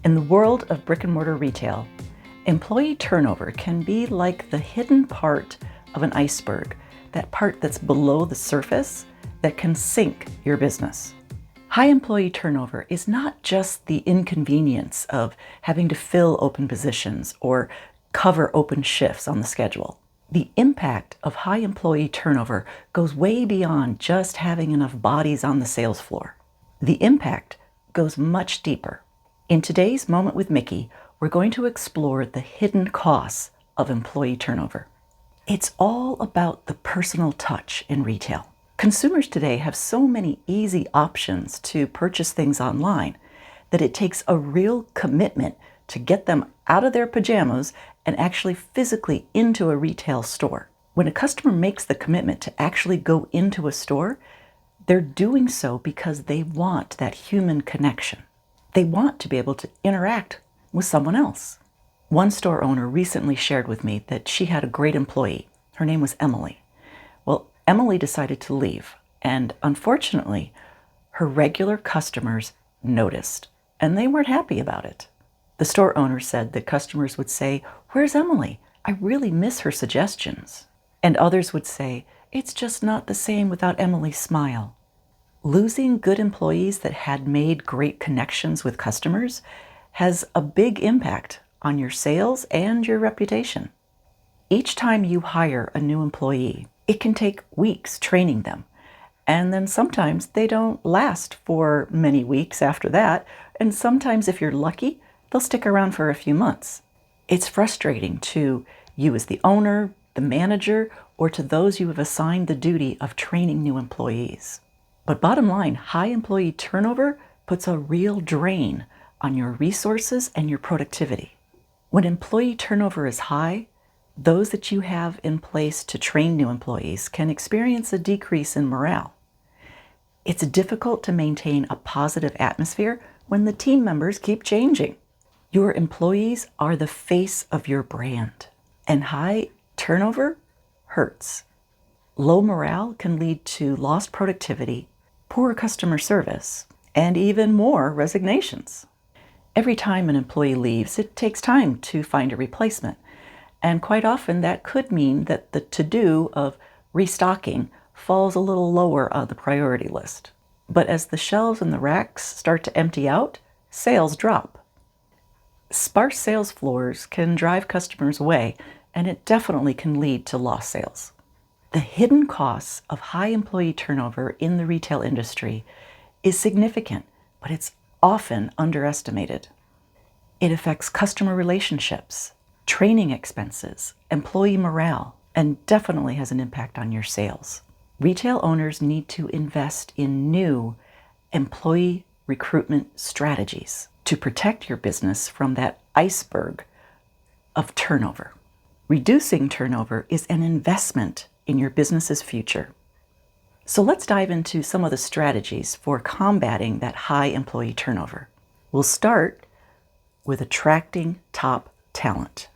In the world of brick-and-mortar retail, employee turnover can be like the hidden part of an iceberg, that part that's below the surface that can sink your business. High employee turnover is not just the inconvenience of having to fill open positions or cover open shifts on the schedule. The impact of high employee turnover goes way beyond just having enough bodies on the sales floor. The impact goes much deeper. In today's Moment with Mickey, we're going to explore the hidden costs of employee turnover. It's all about the personal touch in retail. Consumers today have so many easy options to purchase things online that it takes a real commitment to get them out of their pajamas and actually physically into a retail store. When a customer makes the commitment to actually go into a store, they're doing so because they want that human connection. They want to be able to interact with someone else. One store owner recently shared with me that she had a great employee. Her name was Emily. Well, Emily decided to leave, and unfortunately, her regular customers noticed, and they weren't happy about it. The store owner said that customers would say, "Where's Emily? I really miss her suggestions." And others would say, "It's just not the same without Emily's smile." Losing good employees that had made great connections with customers has a big impact on your sales and your reputation. Each time you hire a new employee, it can take weeks training them, and then sometimes they don't last for many weeks after that, and sometimes if you're lucky, they'll stick around for a few months. It's frustrating to you as the owner, the manager, or to those you have assigned the duty of training new employees. But bottom line, high employee turnover puts a real drain on your resources and your productivity. When employee turnover is high, those that you have in place to train new employees can experience a decrease in morale. It's difficult to maintain a positive atmosphere when the team members keep changing. Your employees are the face of your brand, and high turnover hurts. Low morale can lead to lost productivity, poor customer service, and even more resignations. Every time an employee leaves, it takes time to find a replacement. And quite often that could mean that the to-do of restocking falls a little lower on the priority list. But as the shelves and the racks start to empty out, sales drop. Sparse sales floors can drive customers away, and it definitely can lead to lost sales. The hidden costs of high employee turnover in the retail industry is significant, but it's often underestimated. It affects customer relationships, training expenses, employee morale, and definitely has an impact on your sales. Retail owners need to invest in new employee recruitment strategies to protect your business from that iceberg of turnover. Reducing turnover is an investment in your business's future. So let's dive into some of the strategies for combating that high employee turnover. We'll start with attracting top talent.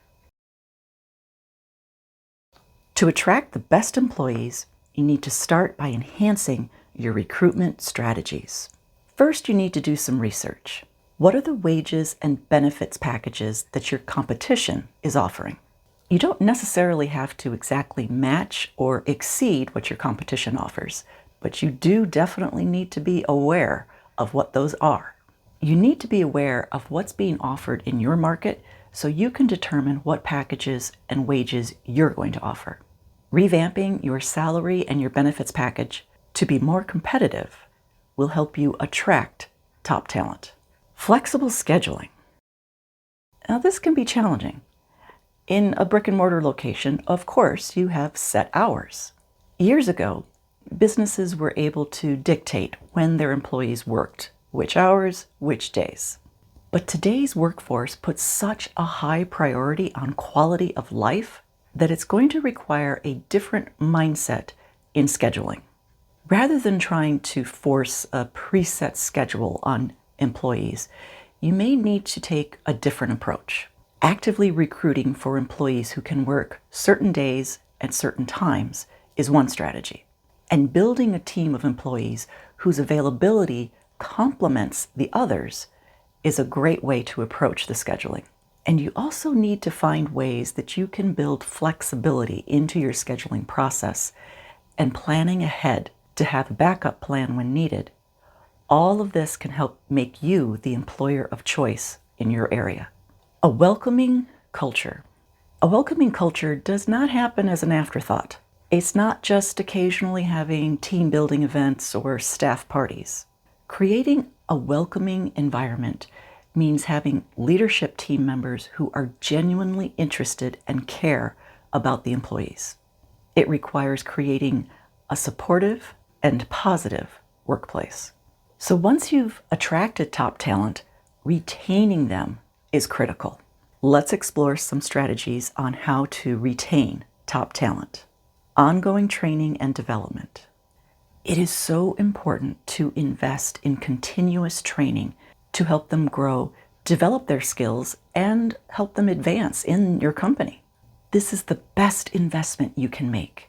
To attract the best employees, you need to start by enhancing your recruitment strategies. First, you need to do some research. What are the wages and benefits packages that your competition is offering? You don't necessarily have to exactly match or exceed what your competition offers, but you do definitely need to be aware of what those are. You need to be aware of what's being offered in your market so you can determine what packages and wages you're going to offer. Revamping your salary and your benefits package to be more competitive will help you attract top talent. Flexible scheduling. Now, this can be challenging. In a brick-and-mortar location, of course, you have set hours. Years ago, businesses were able to dictate when their employees worked, which hours, which days. But today's workforce puts such a high priority on quality of life that it's going to require a different mindset in scheduling. Rather than trying to force a preset schedule on employees, you may need to take a different approach. Actively recruiting for employees who can work certain days at certain times is one strategy. And building a team of employees whose availability complements the others is a great way to approach the scheduling. And you also need to find ways that you can build flexibility into your scheduling process and planning ahead to have a backup plan when needed. All of this can help make you the employer of choice in your area. A welcoming culture. A welcoming culture does not happen as an afterthought. It's not just occasionally having team building events or staff parties. Creating a welcoming environment means having leadership team members who are genuinely interested and care about the employees. It requires creating a supportive and positive workplace. So once you've attracted top talent, retaining them is critical. Let's explore some strategies on how to retain top talent. Ongoing training and development. It is so important to invest in continuous training to help them grow, develop their skills, and help them advance in your company. This is the best investment you can make.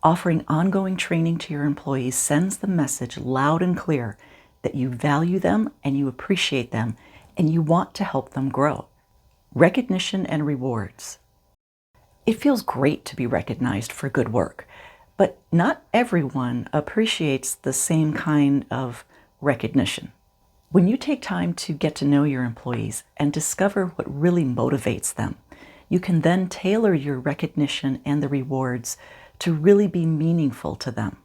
Offering ongoing training to your employees sends the message loud and clear that you value them and you appreciate them and you want to help them grow. Recognition and rewards. It feels great to be recognized for good work, but not everyone appreciates the same kind of recognition. When you take time to get to know your employees and discover what really motivates them, you can then tailor your recognition and the rewards to really be meaningful to them.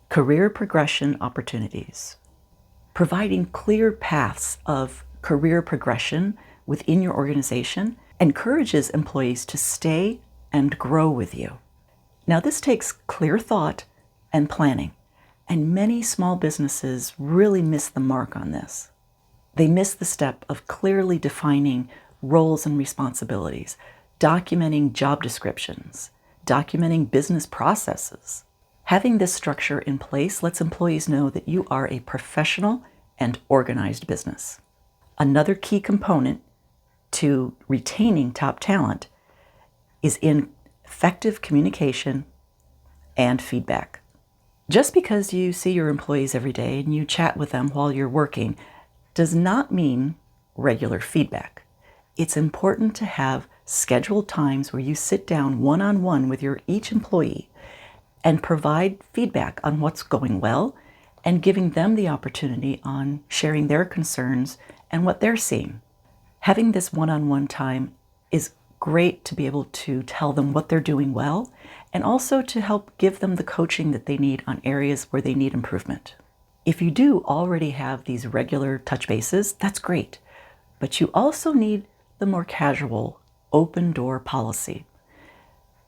Career progression opportunities. Providing clear paths of career progression within your organization encourages employees to stay and grow with you. Now, this takes clear thought and planning, and many small businesses really miss the mark on this. They miss the step of clearly defining roles and responsibilities, documenting job descriptions, documenting business processes. Having this structure in place lets employees know that you are a professional and organized business. Another key component to retaining top talent is in effective communication and feedback. Just because you see your employees every day and you chat with them while you're working does not mean regular feedback. It's important to have scheduled times where you sit down one-on-one with each employee and provide feedback on what's going well and giving them the opportunity on sharing their concerns and what they're seeing. Having this one-on-one time is great to be able to tell them what they're doing well and also to help give them the coaching that they need on areas where they need improvement. If you do already have these regular touch bases, that's great, but you also need the more casual open door policy.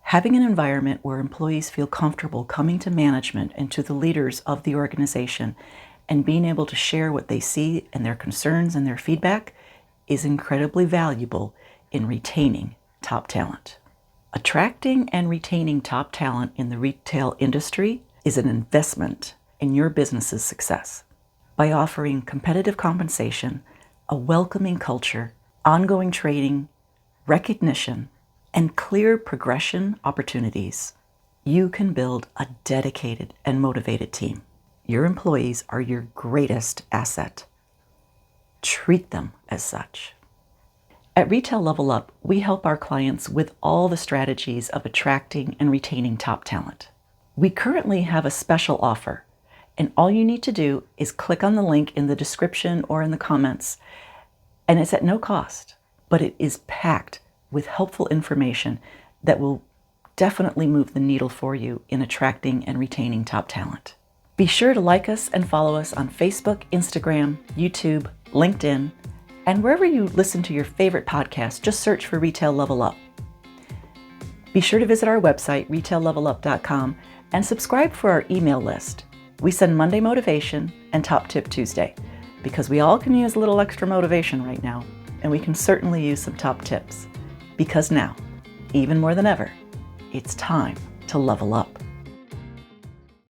Having an environment where employees feel comfortable coming to management and to the leaders of the organization and being able to share what they see and their concerns and their feedback is incredibly valuable in retaining top talent. Attracting and retaining top talent in the retail industry is an investment in your business's success. By offering competitive compensation, a welcoming culture, ongoing training, recognition, and clear progression opportunities, you can build a dedicated and motivated team. Your employees are your greatest asset. Treat them as such. At Retail Level Up, we help our clients with all the strategies of attracting and retaining top talent. We currently have a special offer, and all you need to do is click on the link in the description or in the comments, and it's at no cost, but it is packed with helpful information that will definitely move the needle for you in attracting and retaining top talent. Be sure to like us and follow us on Facebook, Instagram, YouTube, LinkedIn, and wherever you listen to your favorite podcast, just search for Retail Level Up. Be sure to visit our website, retaillevelup.com, and subscribe for our email list. We send Monday Motivation and Top Tip Tuesday, because we all can use a little extra motivation right now, and we can certainly use some top tips. Because now, even more than ever, it's time to level up.